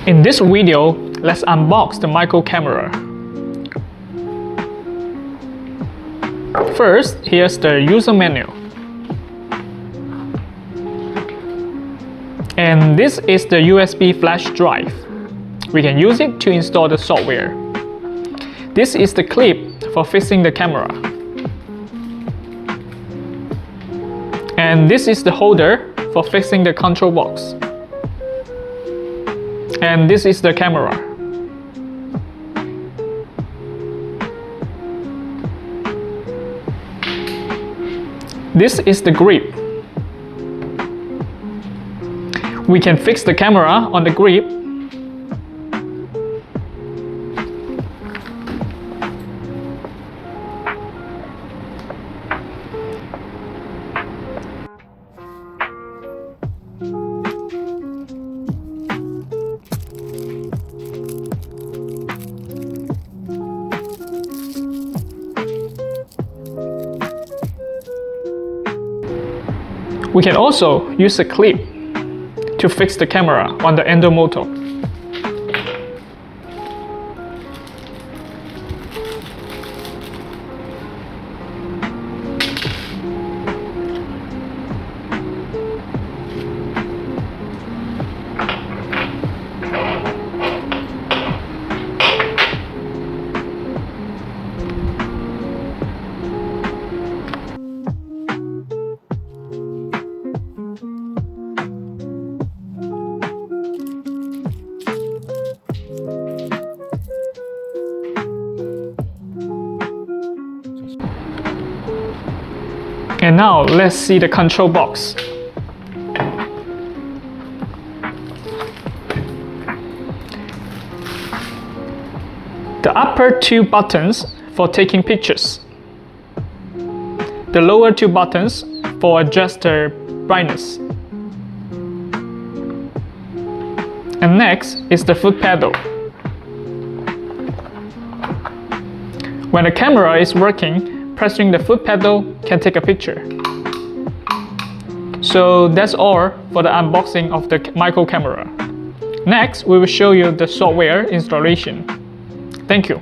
In this video, let's unbox the micro camera. First, here's the user manual. And this is the USB flash drive. We can use it to install the software. This is the clip for fixing the camera. And this is the holder for fixing the control box. And this is the camera. This is the grip. We can fix the camera on the grip. We can also use a clip to fix the camera on the Endo Moto. And now let's see the control box. The upper two buttons for taking pictures. The lower two buttons for adjust the brightness. And next is the foot pedal. When the camera is working, pressing the foot pedal can take a picture. So that's all for the unboxing of the micro camera. Next, we will show you the software installation. Thank you.